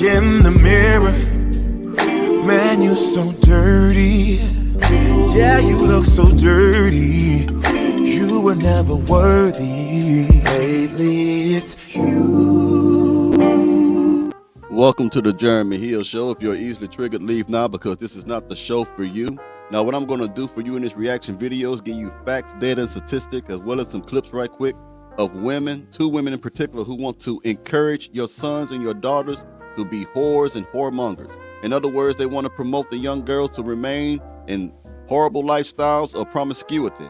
in the mirror. Man, you're so dirty. Yeah, you look so dirty. You were never worthy. Lately, it's you. Welcome to the Jeremy Hill Show. If you're easily triggered, leave now because this is not the show for you. Now, what I'm going to do for you in this reaction video is give you facts, data, and statistics, as well as some clips right quick of women, 2 women in particular, who want to encourage your sons and your daughters to be whores and whoremongers. In other words, they want to promote the young girls to remain in horrible lifestyles of promiscuity.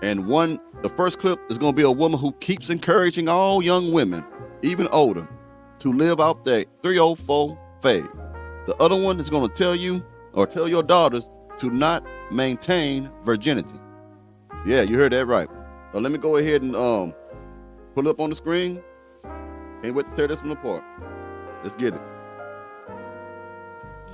And the first clip is going to be a woman who keeps encouraging all young women, even older, to live out their 304 phase. The other one is going to tell you or tell your daughters to not maintain virginity. Yeah, you heard that right. Now let me go ahead and pull it up on the screen. Can't wait to tear this one apart. Let's get it.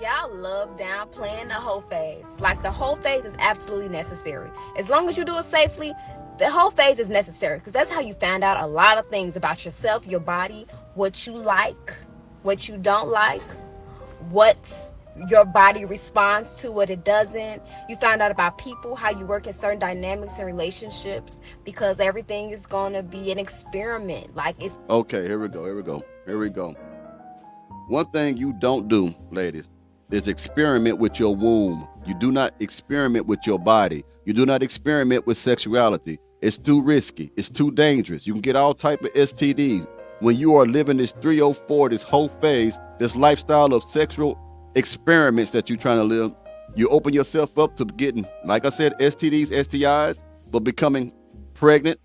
Y'all love downplaying the whole phase. Like, the whole phase is absolutely necessary. As long as you do it safely, the whole phase is necessary, because that's how you find out a lot of things about yourself, your body, what you like, what you don't like, what your body responds to, what it doesn't. You find out about people, how you work in certain dynamics and relationships, because everything is going to be an experiment. Like, it's okay. Here we go. One thing you don't do, ladies, is experiment with your womb. You do not experiment with your body. You do not experiment with sexuality. It's too risky. It's too dangerous. You can get all type of STDs. When you are living this 304, this whole phase, this lifestyle of sexual experiments that you're trying to live, you open yourself up to getting, like I said, STDs, STIs, but becoming pregnant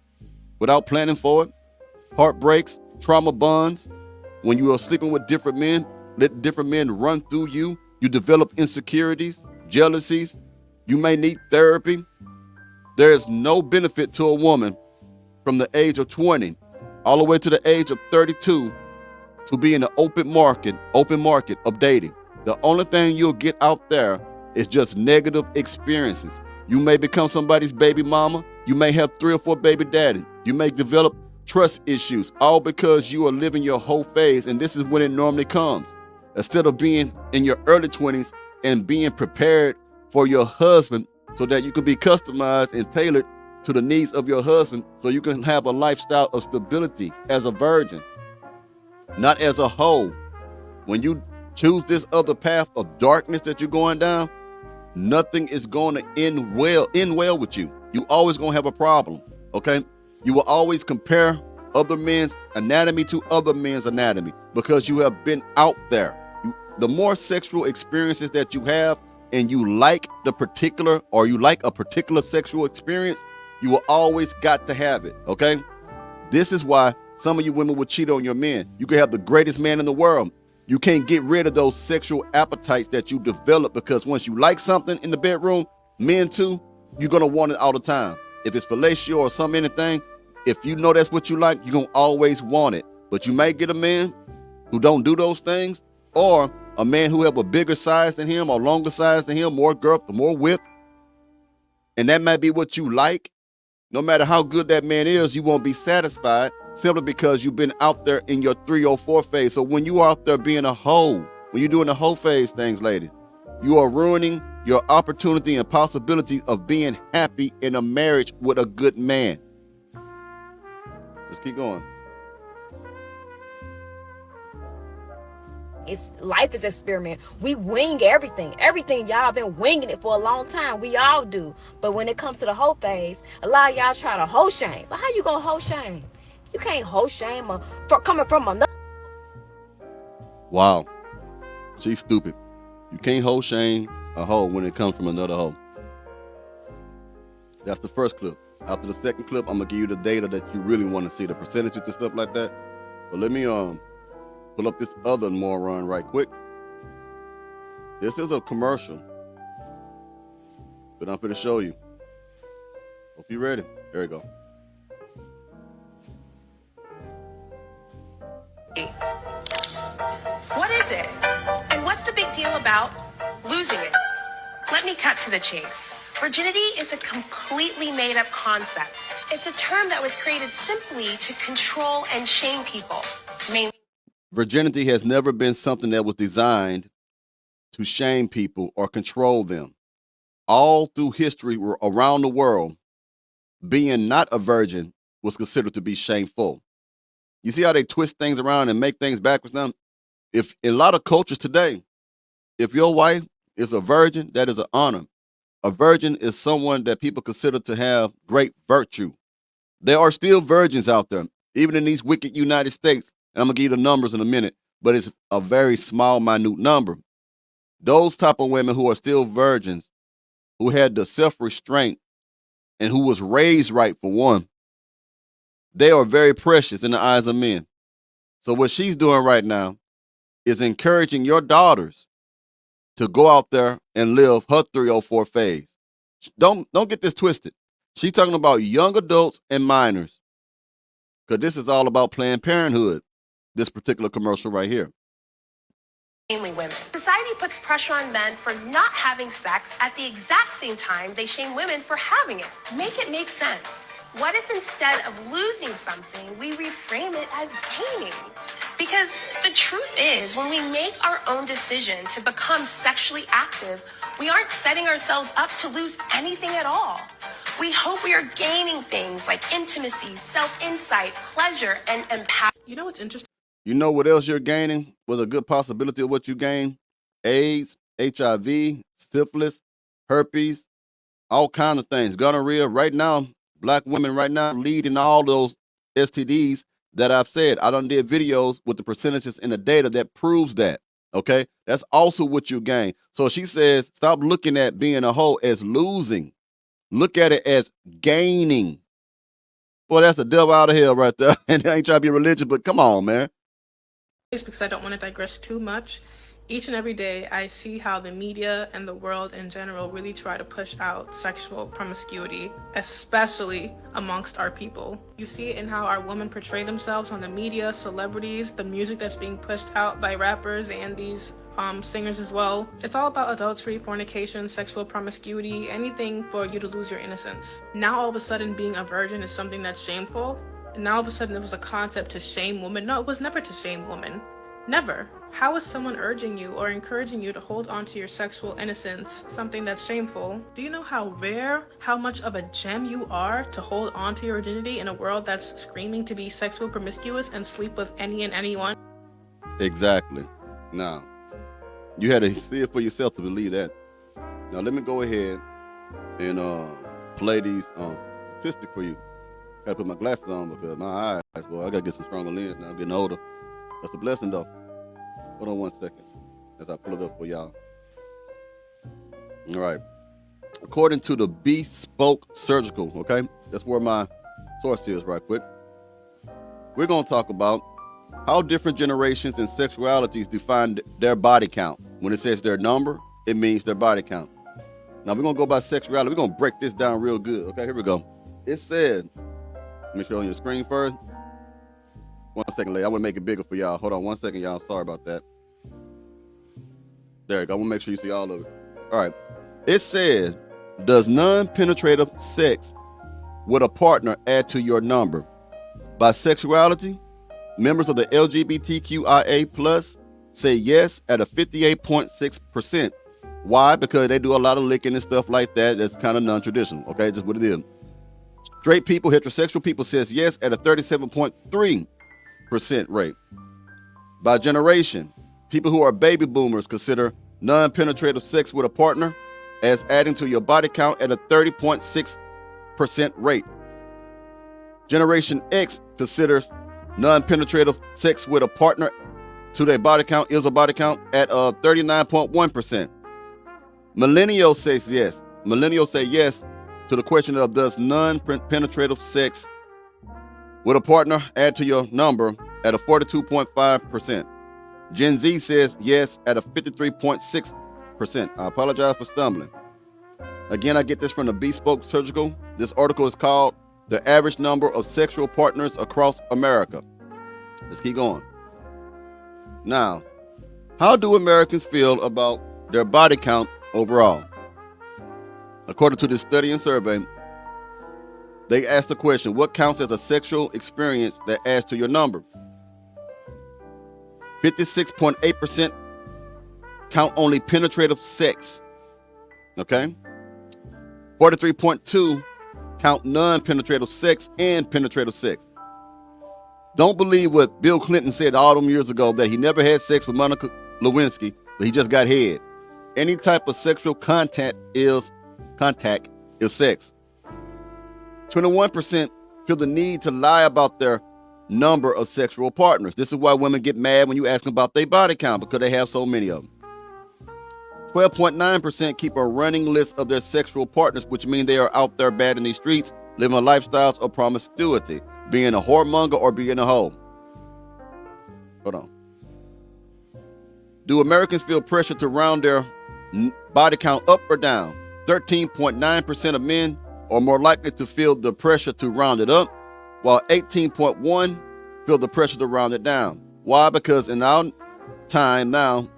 without planning for it, heartbreaks, trauma bonds. When you are sleeping with different men, let different men run through you. You develop insecurities, jealousies. You may need therapy. There is no benefit to a woman from the age of 20 all the way to the age of 32 to be in the open market of dating. The only thing you'll get out there is just negative experiences. You may become somebody's baby mama. You may have 3 or 4 baby daddies. You may develop trust issues, all because you are living your whole phase, and this is when it normally comes. Instead of being in your early 20s and being prepared for your husband so that you can be customized and tailored to the needs of your husband, so you can have a lifestyle of stability as a virgin, not as a hoe. When you choose this other path of darkness that you're going down, nothing is going to end well with you. You always going to have a problem, okay? You will always compare other men's anatomy to other men's anatomy because you have been out there. The more sexual experiences that you have, and you like a particular sexual experience, you will always got to have it, okay? This is why some of you women will cheat on your men. You can have the greatest man in the world. You can't get rid of those sexual appetites that you develop, because once you like something in the bedroom, men too, you're going to want it all the time. If it's fellatio or anything, if you know that's what you like, you're going to always want it. But you may get a man who don't do those things, or a man who have a bigger size than him or longer size than him, more girth, more width, and that might be what you like. No matter how good that man is, you won't be satisfied simply because you've been out there in your 304 phase. So when you are out there being a hoe, when you're doing the whole phase things, ladies, you are ruining your opportunity and possibility of being happy in a marriage with a good man. Let's keep going. Life is an experiment. We wing everything. Everything, y'all been winging it for a long time. We all do. But when it comes to the whole phase, a lot of y'all try to hoe shame. But how you gonna hoe shame? You can't hoe shame coming from another. Wow. She's stupid. You can't hoe shame a hoe when it comes from another hoe. That's the first clip. After the second clip, I'm gonna give you the data that you really want to see, the percentages and stuff like that. But let me pull up this other moron right quick. This is a commercial, but I'm going to show you. Hope you're ready. There you go. What is it? And what's the big deal about losing it? Let me cut to the chase. Virginity is a completely made-up concept. It's a term that was created simply to control and shame people. Virginity has never been something that was designed to shame people or control them. All through history around the world, being not a virgin was considered to be shameful. You see how they twist things around and make things backwards now? If in a lot of cultures today, if your wife is a virgin, that is an honor. A virgin is someone that people consider to have great virtue. There are still virgins out there, even in these wicked United States. And I'm gonna give you the numbers in a minute, but it's a very small, minute number. Those type of women who are still virgins, who had the self-restraint and who was raised right for one, they are very precious in the eyes of men. So what she's doing right now is encouraging your daughters to go out there and live her 304 phase. Don't get this twisted. She's talking about young adults and minors, because this is all about Planned Parenthood, this particular commercial right here. Mainly women. Society puts pressure on men for not having sex at the exact same time they shame women for having it. Make it make sense. What if instead of losing something, we reframe it as gaining? Because the truth is, when we make our own decision to become sexually active, we aren't setting ourselves up to lose anything at all. We hope we are gaining things like intimacy, self-insight, pleasure, and empowerment. You know what's interesting? You know what else you're gaining with a good possibility of what you gain? AIDS, HIV, syphilis, herpes, all kinds of things. Gonorrhea. Right now, black women right now lead in all those STDs that I've said. I done did videos with the percentages and the data that proves that. Okay? That's also what you gain. So she says, stop looking at being a hoe as losing. Look at it as gaining. Boy, that's the devil out of hell right there. And I ain't trying to be religious, but come on, man. Because I don't want to digress too much. Each and every day, I see how the media and the world in general really try to push out sexual promiscuity, especially amongst our people. You see it in how our women portray themselves on the media, celebrities, the music that's being pushed out by rappers and these singers as well. It's all about adultery, fornication, sexual promiscuity, anything for you to lose your innocence. Now all of a sudden being a virgin is something that's shameful. And now all of a sudden it was a concept to shame women. No, it was never to shame women. Never. How is someone urging you or encouraging you to hold on to your sexual innocence, something that's shameful? Do you know how rare, how much of a gem you are to hold on to your virginity in a world that's screaming to be sexual promiscuous and sleep with any and anyone? Exactly. Now, you had to see it for yourself to believe that. Now, let me go ahead and play these statistics for you. Gotta put my glasses on because my eyes, well, I gotta get some stronger lens now. I'm getting older. That's a blessing, though. Hold on 1 second as I pull it up for y'all. All right. According to the Bespoke Surgical, okay? That's where my source is right quick. We're going to talk about how different generations and sexualities define their body count. When it says their number, it means their body count. Now, we're going to go by sexuality. We're going to break this down real good. Okay, here we go. It said, let me show you the screen first. 1 second, lady. I want to make it bigger for y'all. Hold on 1 second, y'all. Sorry about that. There you go. I want to make sure you see all of it. All right. It says, does non-penetrative sex with a partner add to your number? By sexuality, members of the LGBTQIA plus say yes at a 58.6%. Why? Because they do a lot of licking and stuff like that. That's kind of non-traditional. Okay, just what it is. Straight people, heterosexual people says yes at a 37.3% rate. By generation, people who are baby boomers consider non-penetrative sex with a partner as adding to your body count at a 30.6% rate. Generation X considers non-penetrative sex with a partner to their body count is a body count at 39.1%. Millennials says yes. Millennials say yes to the question of does non-penetrative sex with a partner add to your number at a 42.5%. Gen Z says yes at a 53.6%. I apologize for stumbling. Again, I get this from the Bespoke Surgical. This article is called The Average Number of Sexual Partners Across America. Let's keep going. Now, how do Americans feel about their body count overall? According to this study and survey, they asked the question, what counts as a sexual experience that adds to your number? 56.8% count only penetrative sex. Okay? 43.2% count non-penetrative sex and penetrative sex. Don't believe what Bill Clinton said all them years ago, that he never had sex with Monica Lewinsky, but he just got head. Any type of sexual contact is sex. 21% feel the need to lie about their number of sexual partners. This is why women get mad when you ask them about their body count, because they have so many of them. 12.9% keep a running list of their sexual partners, which means they are out there bad in these streets, living lifestyles of promiscuity, being a whoremonger or being a hoe. Hold on. Do Americans feel pressure to round their body count up or down? 13.9% of men are more likely to feel the pressure to round it up, while 18.1% feel the pressure to round it down. Why? Because in our time now,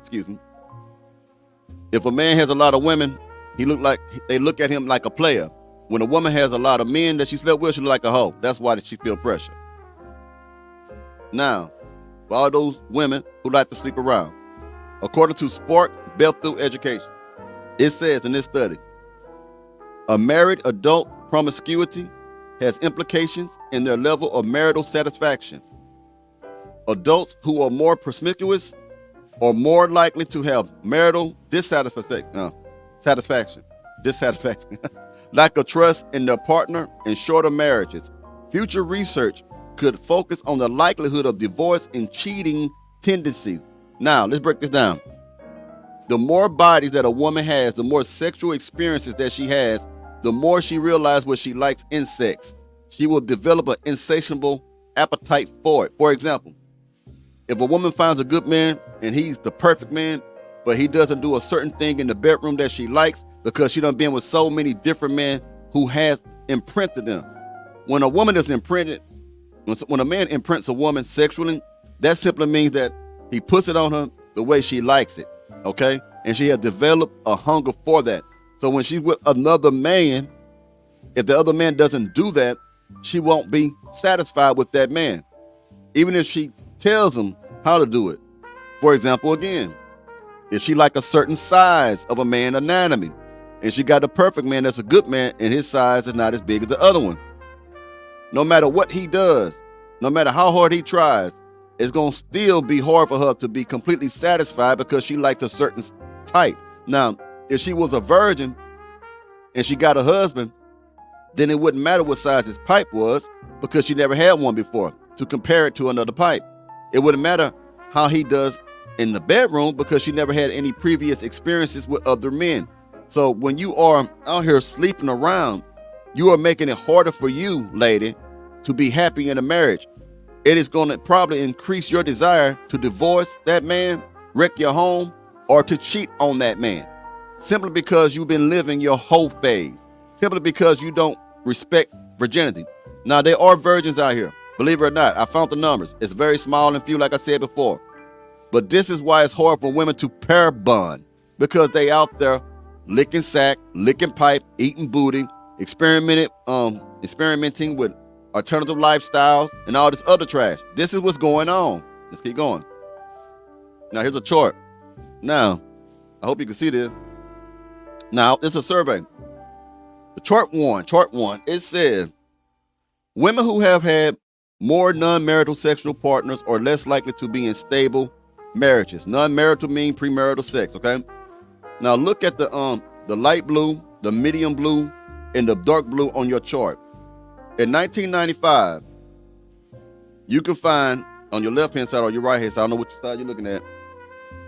if a man has a lot of women, they look at him like a player. When a woman has a lot of men that she slept with, she look like a hoe. That's why she feel pressure. Now, for all those women who like to sleep around, according to Spark Bethel Education, it says in this study, a married adult promiscuity has implications in their level of marital satisfaction. Adults who are more promiscuous are more likely to have marital dissatisfaction, lack of trust in their partner, and shorter marriages. Future research could focus on the likelihood of divorce and cheating tendencies. Now, let's break this down. The more bodies that a woman has, the more sexual experiences that she has, the more she realizes what she likes in sex. She will develop an insatiable appetite for it. For example, if a woman finds a good man and he's the perfect man, but he doesn't do a certain thing in the bedroom that she likes because she done been with so many different men who has imprinted them. When a woman is imprinted, when a man imprints a woman sexually, that simply means that he puts it on her the way she likes it, okay? And she has developed a hunger for that. So when she's with another man, if the other man doesn't do that, she won't be satisfied with that man, even if she tells him how to do it. For example, again, if she like a certain size of a man anatomy, and she got the perfect man that's a good man, and his size is not as big as the other one, no matter what he does, no matter how hard he tries, it's going to still be hard for her to be completely satisfied because she likes a certain type. Now, if she was a virgin and she got a husband, then it wouldn't matter what size his pipe was because she never had one before to compare it to another pipe. It wouldn't matter how he does in the bedroom because she never had any previous experiences with other men. So when you are out here sleeping around, you are making it harder for you, lady, to be happy in a marriage. It is going to probably increase your desire to divorce that man, wreck your home, or to cheat on that man, simply because you've been living your whole phase, simply because you don't respect virginity. Now, there are virgins out here. Believe it or not, I found the numbers. It's very small and few, like I said before. But this is why it's hard for women to pair bond, because they out there licking sack, licking pipe, eating booty, experimenting with alternative lifestyles and all this other trash. This is what's going on. Let's keep going. Now, here's a chart. Now, I hope you can see this. Now, it's a survey. The chart one, it says women who have had more non-marital sexual partners are less likely to be in stable marriages. Non-marital mean premarital sex, okay? Now look at the light blue, the medium blue, and the dark blue on your chart. In 1995, you can find on your left-hand side or your right-hand side, I don't know which side you're looking at,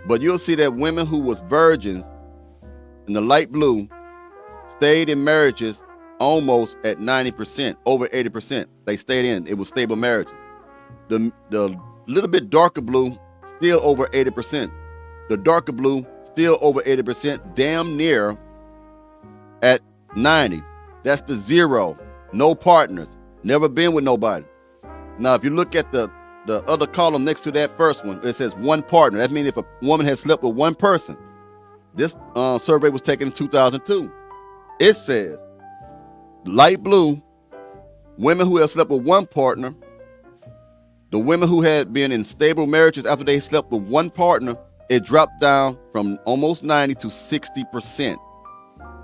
but you'll see that women who was virgins in the light blue stayed in marriages almost at 90%, over 80%. They stayed in. It was stable marriages. The little bit darker blue, still over 80%. The darker blue, still over 80%, damn near at 90. That's the zero. No partners. Never been with nobody. Now, if you look at the other column next to that first one, it says one partner. That means if a woman has slept with one person. This survey was taken in 2002. It says light blue, women who have slept with one partner The women who had been in stable marriages after they slept with one partner, it dropped down from almost 90 to 60%.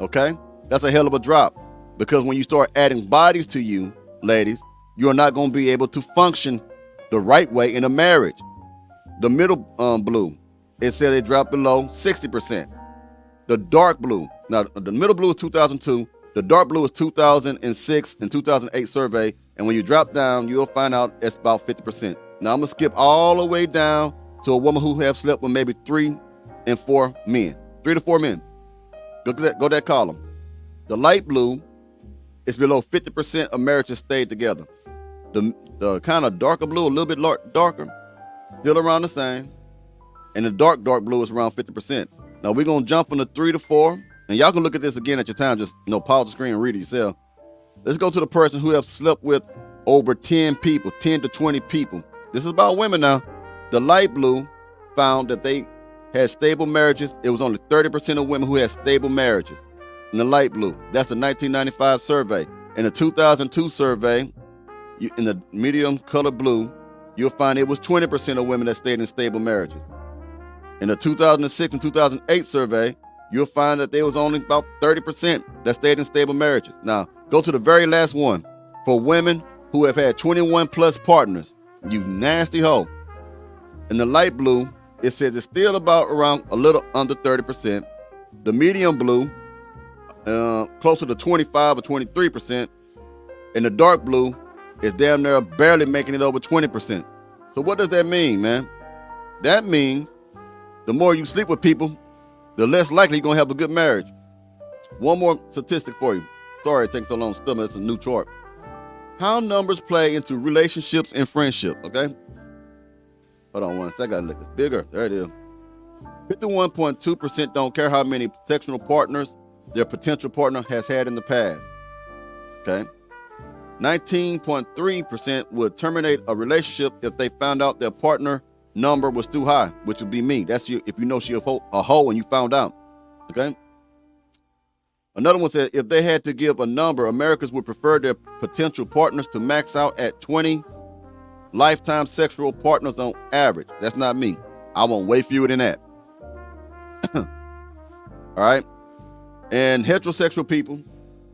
Okay? That's a hell of a drop, because when you start adding bodies to you, ladies, you're not going to be able to function the right way in a marriage. The middle blue, it says it dropped below 60%. The dark blue, now the middle blue is 2002, the dark blue is 2006 and 2008 survey, and when you drop down, you'll find out it's about 50%. Now I'm gonna skip all the way down to a woman who have slept with maybe 3 and 4 men. 3 to 4 men. Go that column. The light blue is below 50% of marriages stayed together. The kind of darker blue, a little bit darker, still around the same. And the dark blue is around 50%. Now we're gonna jump from the 3 to 4, and y'all can look at this again at your time. Just pause the screen and read it yourself. Let's go to the person who have slept with over 10 people, 10 to 20 people. This is about women now. The light blue found that they had stable marriages. It was only 30% of women who had stable marriages. In the light blue, that's the 1995 survey. In the 2002 survey, in the medium color blue, you'll find it was 20% of women that stayed in stable marriages. In the 2006 and 2008 survey, you'll find that there was only about 30% that stayed in stable marriages. Now, go to the very last one. For women who have had 21 plus partners, you nasty hoe. In the light blue, it says it's still about around a little under 30%. The medium blue, closer to 25 or 23%. And the dark blue is damn near barely making it over 20%. So what does that mean, man? That means the more you sleep with people, the less likely you're going to have a good marriage. One more statistic for you. Sorry it takes so long to stomach. It's a new chart. How numbers play into relationships and friendships, okay? Hold on one second. I got to look. It's bigger. There it is. 51.2% don't care how many sexual partners their potential partner has had in the past, okay? 19.3% would terminate a relationship if they found out their partner number was too high, which would be me. That's you if you know she's a hoe and you found out, okay? Another one said if they had to give a number, Americans would prefer their potential partners to max out at 20 lifetime sexual partners on average. That's not me. I want way fewer than that. All right? And heterosexual people,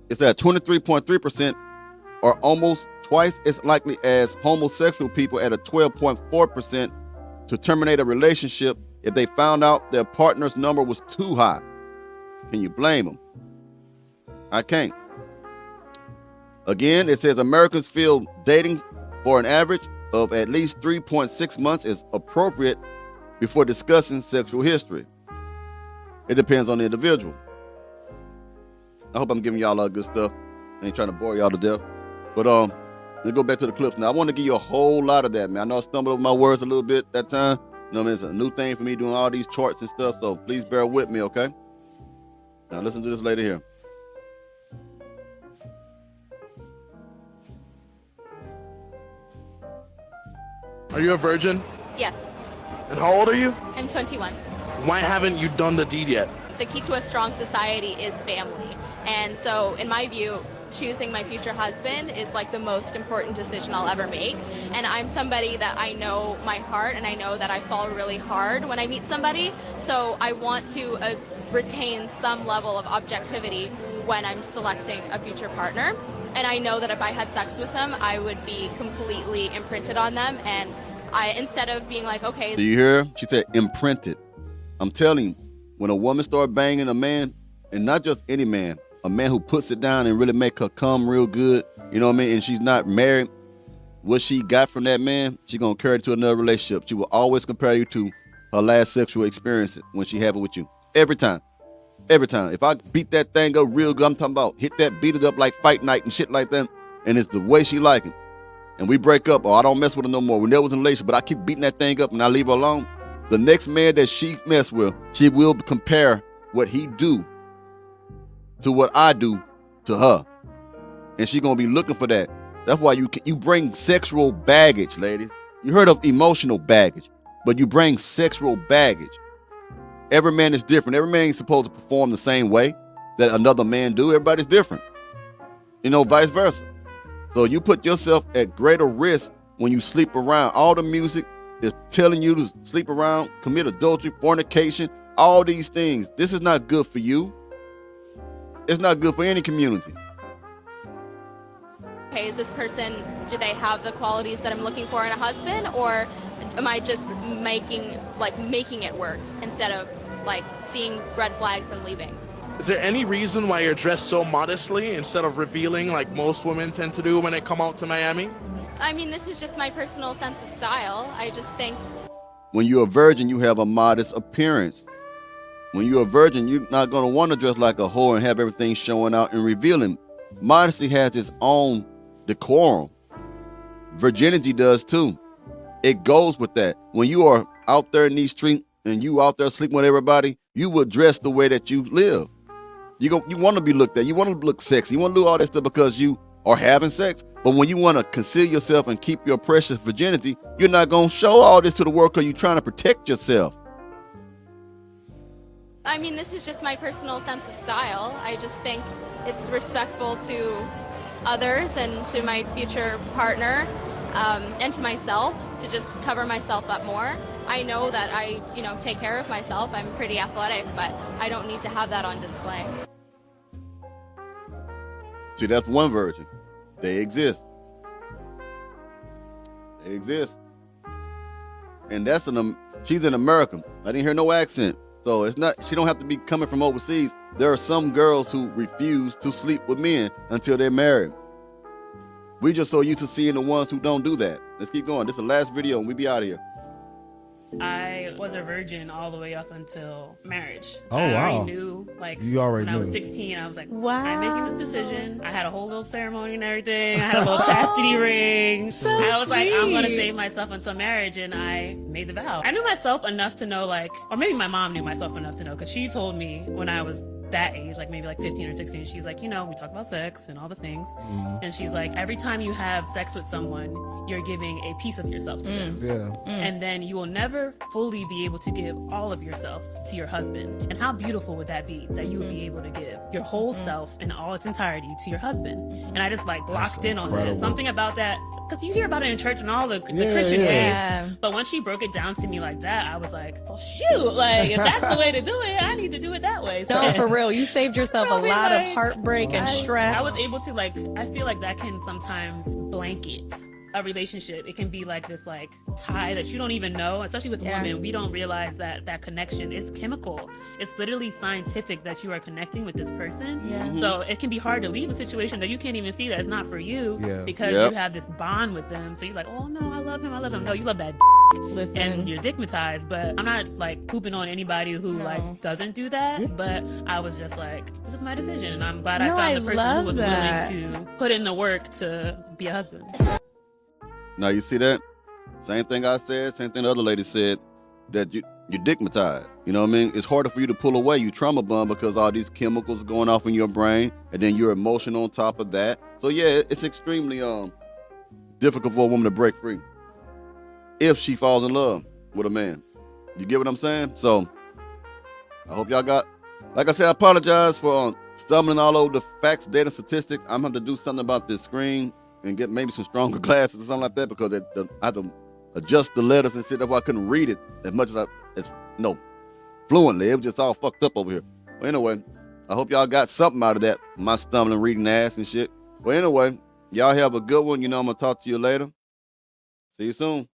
it's at 23.3%, or almost twice as likely as homosexual people at a 12.4% to terminate a relationship if they found out their partner's number was too high. Can you blame them? I can't. Again, it says Americans feel dating for an average of at least 3.6 months is appropriate before discussing sexual history. It depends on the individual. I hope I'm giving y'all all good stuff. I ain't trying to bore y'all to death. But let's go back to the clips. Now, I want to give you a whole lot of that, man. I know I stumbled over my words a little bit that time. You know what I mean? It's a new thing for me doing all these charts and stuff, so please bear with me, okay? Now, listen to this lady here. Are you a virgin? Yes, And how old are you? I'm 21. Why haven't you done the deed yet? The key to a strong society is family. And so, in my view, choosing my future husband is like the most important decision I'll ever make. And I'm somebody that I know my heart, and I know that I fall really hard when I meet somebody. So I want to retain some level of objectivity when I'm selecting a future partner. And I know that if I had sex with them, I would be completely imprinted on them. And instead of being like, okay. Do you hear her? She said imprinted. I'm telling you, when a woman starts banging a man, and not just any man, a man who puts it down and really make her come real good, you know what I mean? And she's not married, what she got from that man, she gonna carry it to another relationship. She will always compare you to her last sexual experience when she have it with you. Every time. Every time. If I beat that thing up real good, I'm talking about hit that, beat it up like fight night and shit like that, and it's the way she like it, and we break up, or I don't mess with her no more. We never was in a relationship, but I keep beating that thing up and I leave her alone. The next man that she mess with, she will compare what he do to what I do to her. And she gonna be looking for that. That's why you bring sexual baggage, ladies. You heard of emotional baggage, but you bring sexual baggage. Every man is different. Every man ain't supposed to perform the same way that another man do. Everybody's different. You know, vice versa. So you put yourself at greater risk when you sleep around. All the music is telling you to sleep around, commit adultery, fornication, all these things. This is not good for you. It's not good for any community. Okay, is this person, do they have the qualities that I'm looking for in a husband, or am I just making it work instead of like seeing red flags and leaving? Is there any reason why you're dressed so modestly instead of revealing like most women tend to do when they come out to Miami? I mean, this is just my personal sense of style. I just think When you're a virgin, you have a modest appearance. When you're a virgin, you're not going to want to dress like a whore and have everything showing out and revealing. Modesty has its own decorum. Virginity does too. It goes with that. When you are out there in these streets and you out there sleeping with everybody, you will dress the way that you live. You want to be looked at. You want to look sexy. You want to do all that stuff because you are having sex. But when you want to conceal yourself and keep your precious virginity, you're not going to show all this to the world because you're trying to protect yourself. I mean, this is just my personal sense of style. I just think it's respectful to others and to my future partner, and to myself, to just cover myself up more. I know that I, take care of myself. I'm pretty athletic, but I don't need to have that on display. See, that's one virgin. They exist. They exist. And she's in America. I didn't hear no accent. So she don't have to be coming from overseas. There are some girls who refuse to sleep with men until they're married. We just so used to seeing the ones who don't do that. Let's keep going. This is the last video and we be out of here. I was a virgin all the way up until marriage. Oh, I wow. already knew, You already when I was knew. 16, I was like, Wow. I'm making this decision. I had a whole little ceremony and everything. I had a little chastity ring. So I was like, I'm going to sweet. save myself until marriage, and I made the vow. I knew myself enough to know, or maybe my mom knew myself enough to know, because she told me when I was that age, maybe 15 or 16, she's like, we talk about sex and all the things. And she's like, every time you have sex with someone, you're giving a piece of yourself to them. Yeah. And then you will never fully be able to give all of yourself to your husband. And how beautiful would that be, that you would be able to give your whole self in all its entirety to your husband? And I just locked in on incredible. that. Something about that, because you hear about it in church and all the Yeah, Christian yeah. ways. But once she broke it down to me like that, I was like, well, shoot, if that's the way to do it, I need to do it that way. So No, for real. You saved yourself a lot of heartbreak and stress. I was able to I feel like that can sometimes blanket a relationship. It can be this tie that you don't even know, especially with Yeah. women. We don't realize that connection is chemical. It's literally scientific that you are connecting with this person. Yeah. So it can be hard to leave a situation that you can't even see that it's not for you, Yeah. because Yep. you have this bond with them. So you're like, oh no, I love him. No, you love that Listen. and you're dickmatized. But I'm not pooping on anybody who No. doesn't do that. But I was just this is my decision, and I'm glad I No, found I the person love who was that. willing to put in the work to be a husband. Now you see that? Same thing I said, same thing the other lady said, that you're digmatized. You know what I mean? It's harder for you to pull away. You trauma bond because all these chemicals going off in your brain, and then your emotion on top of that. So yeah, it's extremely difficult for a woman to break free if she falls in love with a man. You get what I'm saying? So I hope y'all got, like I said, I apologize for stumbling all over the facts, data, statistics. I'm going to have to do something about this screen and get maybe some stronger glasses or something like that, because I have to adjust the letters and shit. That's why I couldn't read it as much as fluently. It was just all fucked up over here. Well, anyway, I hope y'all got something out of that, my stumbling, reading ass and shit. Well, anyway, y'all have a good one. I'm going to talk to you later. See you soon.